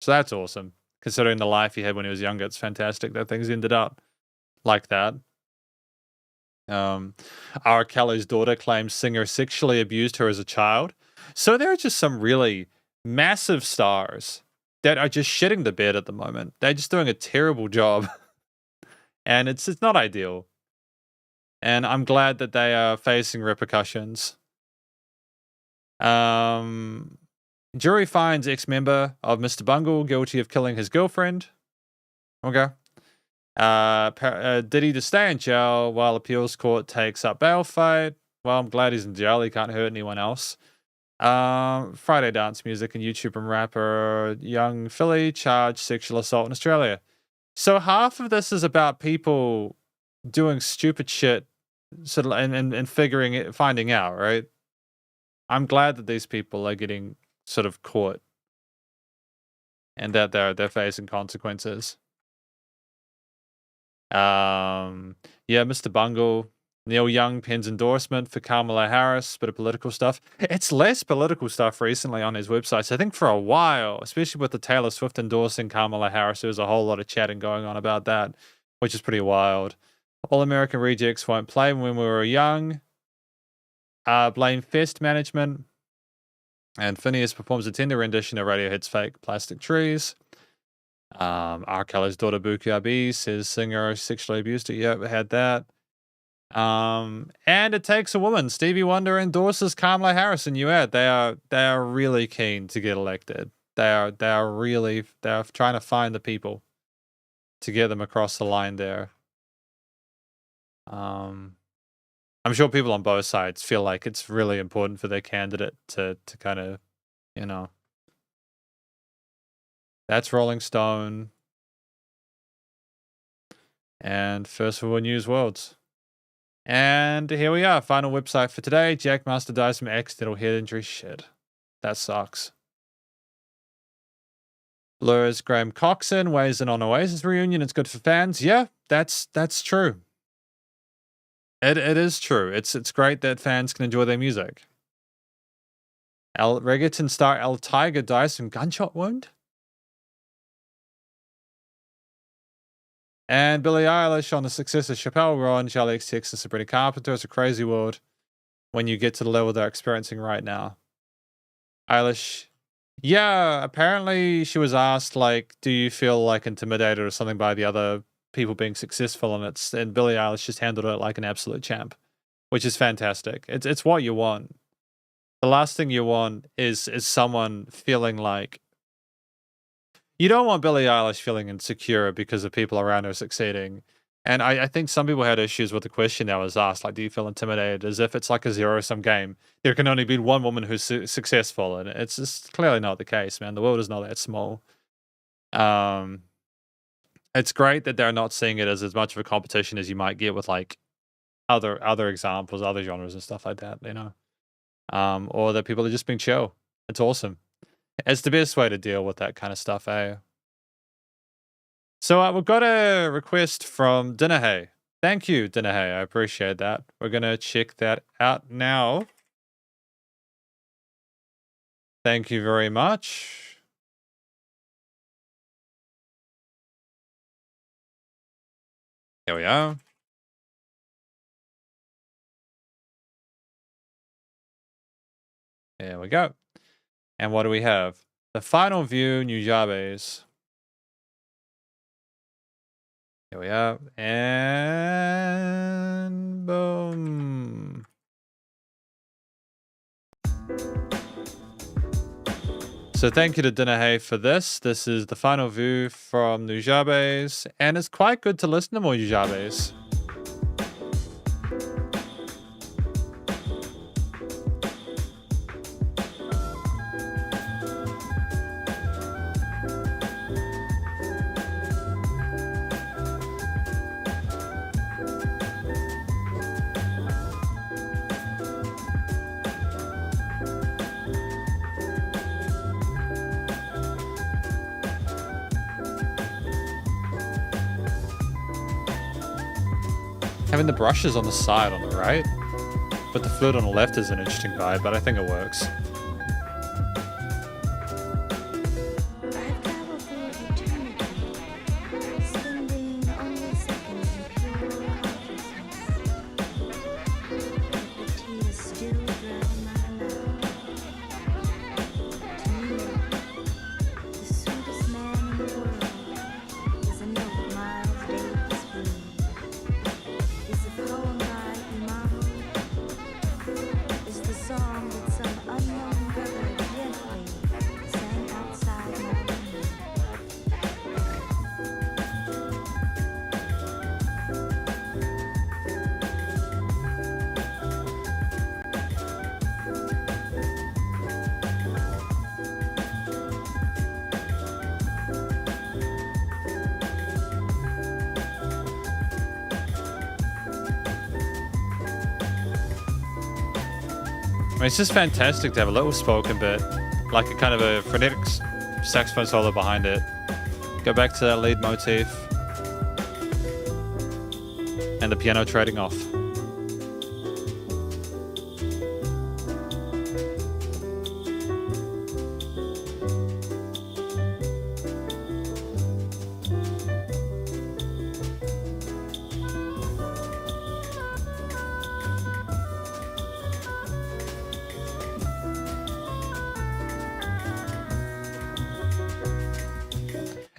So that's awesome. Considering the life he had when he was younger, it's fantastic that things ended up like that. R. Kelly's daughter claims singer sexually abused her as a child. So there are just some really massive stars that are just shitting the bed at the moment. They're just doing a terrible job. And it's not ideal. And I'm glad that they are facing repercussions. Jury finds ex-member of Mr. Bungle guilty of killing his girlfriend. Okay. Diddy to stay in jail while appeals court takes up bail fight. Well, I'm glad he's in jail. He can't hurt anyone else. Friday dance music and YouTube and rapper Young Philly charged sexual assault in Australia. So half of this is about people doing stupid shit, sort of, and finding out, right? I'm glad that these people are getting sort of caught, and that they're facing consequences. Yeah, Mr. Bungle. Neil Young pens endorsement for Kamala Harris, bit of political stuff. It's less political stuff recently on his website. So I think for a while, especially with the Taylor Swift endorsing Kamala Harris, there was a whole lot of chatting going on about that, which is pretty wild. All American Rejects won't play when we were young. Blame Fest management. And Phineas performs a tender rendition of Radiohead's Fake Plastic Trees. R. Kelly's daughter Buki Abi says singer sexually abused her. Yep, had that. And it takes a woman. Stevie Wonder endorses Kamala Harris in US. They are really keen to get elected. They are trying to find the people to get them across the line there. I'm sure people on both sides feel like it's really important for their candidate to kind of, you know. That's Rolling Stone. And First World News Worlds. And here we are, final website for today. Jack Master dies from accidental head injury. Shit. That sucks. Blur's Graham Coxon weighs in on Oasis reunion. It's good for fans. Yeah, that's true. It is true. It's great that fans can enjoy their music. Reggaeton star El Tiger dies from gunshot wound. And Billie Eilish on the success of Chappelle Roan, Charlie XCX, and Sabrina Carpenter. It's a crazy world when you get to the level they're experiencing right now. Eilish, yeah, apparently she was asked, like, do you feel like intimidated or something by the other people being successful? And Billie Eilish just handled it like an absolute champ, which is fantastic. It's what you want. The last thing you want is someone feeling like, you don't want Billie Eilish feeling insecure because the people around her succeeding. And I think some people had issues with the question that was asked, like, do you feel intimidated? As if it's like a zero-sum game. There can only be one woman who's successful, and it's just clearly not the case, man. The world is not that small. It's great that they're not seeing it as much of a competition as you might get with, like, other examples, other genres and stuff like that, you know? Or that people are just being chill. It's awesome. It's the best way to deal with that kind of stuff, eh? So we've got a request from Dinahay. Thank you, Dinahay. I appreciate that. We're going to check that out now. Thank you very much. Here we are. There we go. And what do we have? The final view, Nujabes. Here we are. And boom. So thank you to Dinahay for this. This is the final view from Nujabes. And it's quite good to listen to more Nujabes. Having the brushes on the side on the right, but the flute on the left is an interesting vibe, but I think it works. I've traveled through eternity, spending only seconds in pure consciousness. The tears still drown my love. To me, the sweetest man in the world is a note Miles Davis blew. Is a poem by Imamo. Is the song that some unknown brother gently sang outside my window. I mean, it's just fantastic to have a little spoken bit, like a kind of a frenetic saxophone solo behind it. Go back to that lead motif. And the piano trading off.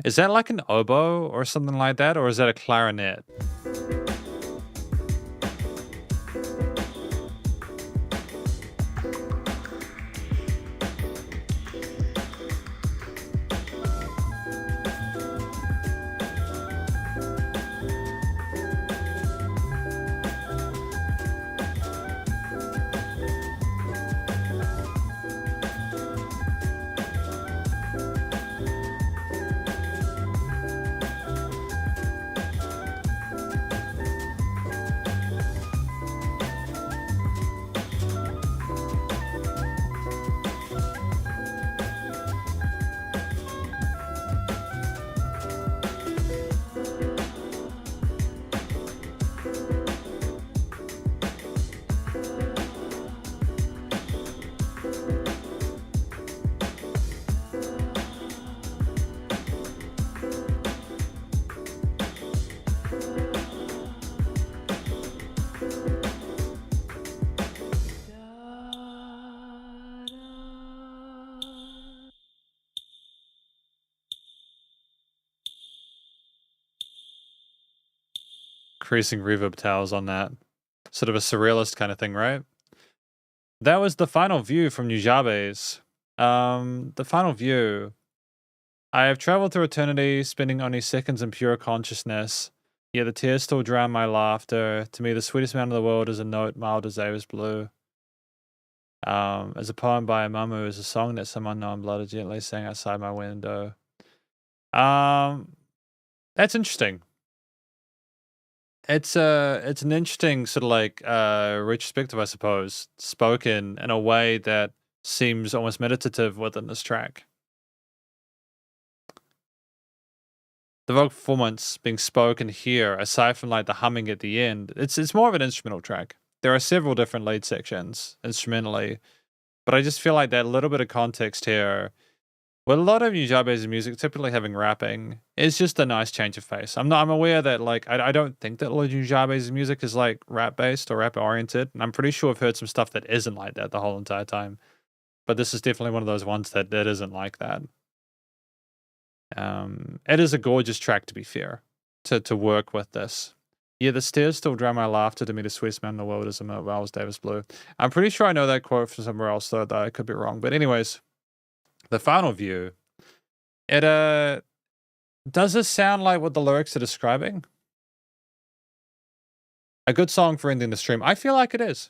Is that like an oboe or something like that, or is that a clarinet? Increasing reverb towers on that. Sort of a surrealist kind of thing, right? That was the final view from Nujabes. The final view. I have traveled through eternity, spending only seconds in pure consciousness. Yet the tears still drown my laughter. To me, the sweetest man in the world is a note mild as Davis blue. As a poem by Amamu is a song that some unknown blood gently sang outside my window. That's interesting. It's an interesting sort of like retrospective, I suppose, spoken in a way that seems almost meditative within this track. The vocal performance being spoken here, aside from like the humming at the end, it's more of an instrumental track. There are several different lead sections instrumentally, But I just feel like that little bit of context here, with a lot of Nujabes music typically having rapping, is just a nice change of pace. I'm aware that like I don't think that a lot of Nujabes music is like rap based or rap oriented, and I'm pretty sure I've heard some stuff that isn't like that the whole entire time. But this is definitely one of those ones that isn't like that. It is a gorgeous track, to be fair, to work with this. Yeah, the stairs still drown my laughter to me. The sweetest man in the world is a Miles Davis Blue. I'm pretty sure I know that quote from somewhere else, though I could be wrong. But anyways, the final view. It does this sound like what the lyrics are describing? A good song for ending the stream. I feel like it is.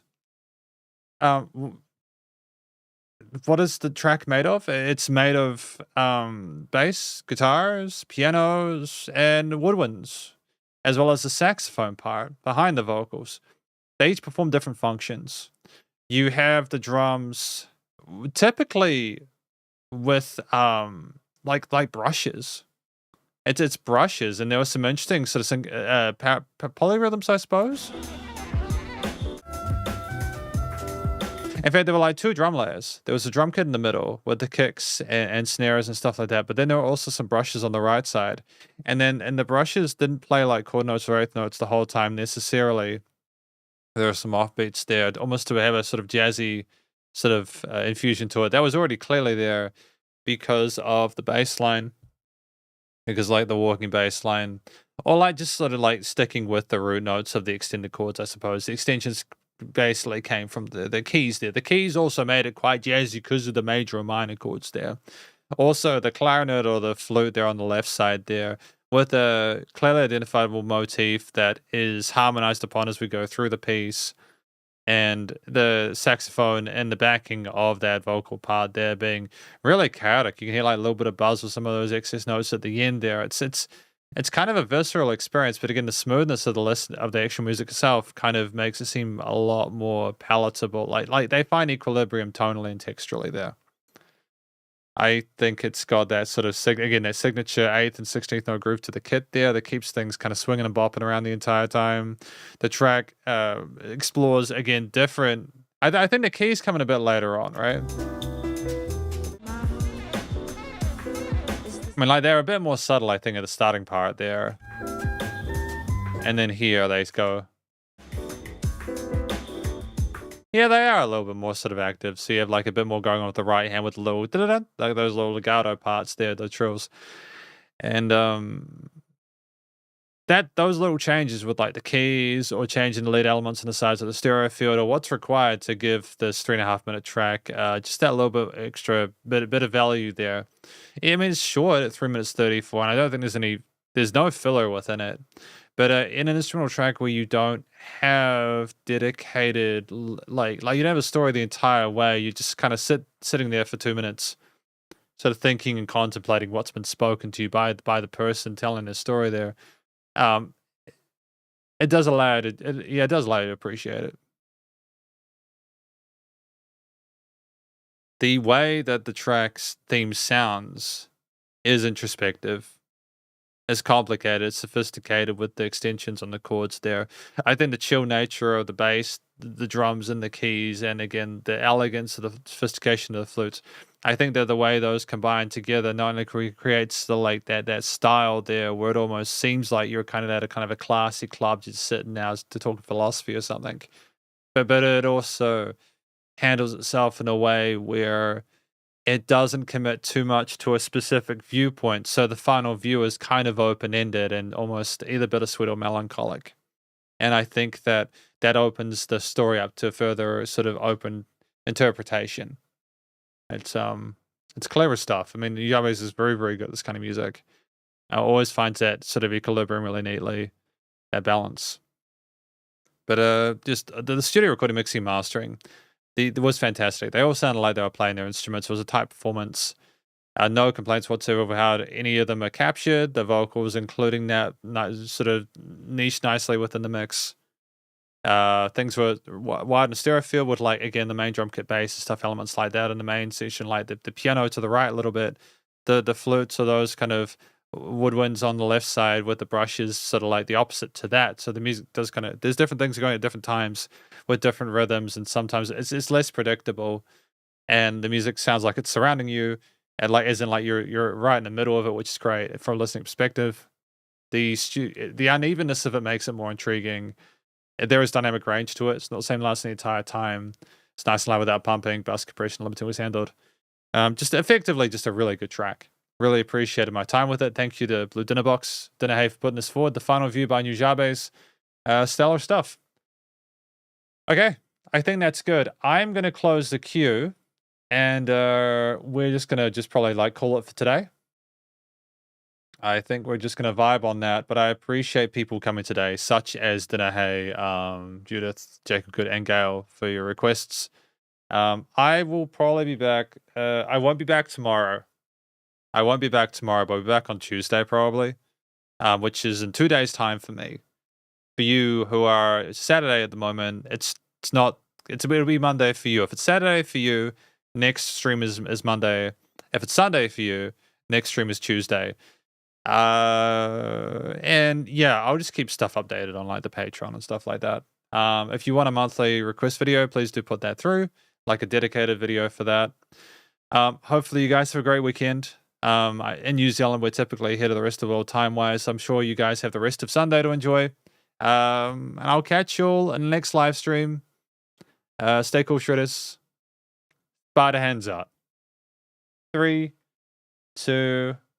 What is the track made of? It's made of bass, guitars, pianos, and woodwinds, as well as the saxophone part behind the vocals. They each perform different functions. You have the drums typically with like brushes. It's brushes, and there were some interesting sort of polyrhythms, I suppose. In fact, there were like two drum layers. There was a drum kit in the middle with the kicks and snares and stuff like that. But then there were also some brushes on the right side. And the brushes didn't play like chord notes or eighth notes the whole time necessarily. There are some offbeats there, almost to have a sort of jazzy sort of infusion to it. That was already clearly there because of the bass line, because like the walking bass line, or like just sort of like sticking with the root notes of the extended chords, I suppose. The extensions basically came from the keys there. The keys also made it quite jazzy because of the major or minor chords there. Also, the clarinet or the flute there on the left side there, with a clearly identifiable motif that is harmonized upon as we go through the piece, and the saxophone and the backing of that vocal part there being really chaotic. You can hear like a little bit of buzz with some of those excess notes at the end there. It's kind of a visceral experience, but again, the smoothness of the actual music itself kind of makes it seem a lot more palatable. Like they find equilibrium tonally and texturally there. I think it's got that sort of that signature 8th and 16th note groove to the kit there that keeps things kind of swinging and bopping around the entire time. The track explores again different. I think the keys coming a bit later on, right? I mean, like they're a bit more subtle, I think, at the starting part there, and then here they go. Yeah, they are a little bit more sort of active. So you have like a bit more going on with the right hand with the little like those little legato parts there, the trills, and those little changes with like the keys or changing the lead elements on the sides of the stereo field or what's required to give this 3.5 minute track just that little bit extra bit of value there. I mean, it's short at 3 minutes 34, and I don't think there's no filler within it. But in an instrumental track where you don't have dedicated, like you don't have a story the entire way, you just kind of sitting there for 2 minutes, sort of thinking and contemplating what's been spoken to you by the person telling the story there. It does allow you to, it does allow you to appreciate it. The way that the track's theme sounds is introspective. It's complicated, it's sophisticated with the extensions on the chords there. I think the chill nature of the bass, the drums and the keys, and again, the elegance of the sophistication of the flutes. I think that the way those combine together not only creates the like that style there where it almost seems like you're kind of at a classy club just sitting now to talk philosophy or something. But it also handles itself in a way where it doesn't commit too much to a specific viewpoint. So the final view is kind of open-ended and almost either bittersweet or melancholic. And I think that opens the story up to further sort of open interpretation. It's clever stuff. I mean, Yahweh's is very, very good at this kind of music. I always finds that sort of equilibrium really neatly, that balance. But just the studio recording, mixing, mastering, it was fantastic. They all sounded like they were playing their instruments. It was a tight performance. No complaints whatsoever with how any of them are captured. The vocals, including that, sort of niche nicely within the mix. Things were wide in stereo field with, like, again, the main drum kit bass and stuff, elements like that in the main section, like the piano to the right a little bit. The flutes are those kind of woodwinds on the left side with the brushes sort of like the opposite to that. So the music does there's different things going at different times with different rhythms, and sometimes it's less predictable. and the music sounds like it's surrounding you, and like as in like you're right in the middle of it, which is great from a listening perspective. The unevenness of it makes it more intriguing. There is dynamic range to it. It's not the same lasting the entire time. It's nice and loud without pumping. Bus compression limiting was handled. Just effectively, just a really good track. Really appreciated my time with it. Thank you to Blue Dinner Box, Dinner Hay for putting this forward. The final view by New Jabez. Stellar stuff. Okay, I think that's good. I'm going to close the queue, and we're just going to probably like call it for today. I think we're just going to vibe on that, but I appreciate people coming today, such as Dinner Hay, Judith, Jacob Good, and Gail for your requests. I will probably be back. I won't be back tomorrow. But I'll be back on Tuesday probably, which is in 2 days' time for me. For you who are, it's Saturday at the moment, it'll be Monday for you. If it's Saturday for you, next stream is Monday. If it's Sunday for you, next stream is Tuesday. And yeah, I'll just keep stuff updated on like the Patreon and stuff like that. If you want a monthly request video, please do put that through, like a dedicated video for that. Hopefully you guys have a great weekend. In New Zealand, we're typically ahead of the rest of the world time-wise. I'm sure you guys have the rest of Sunday to enjoy. And I'll catch you all in the next live stream. Stay cool, shredders. Spiderhands out. 3, 2,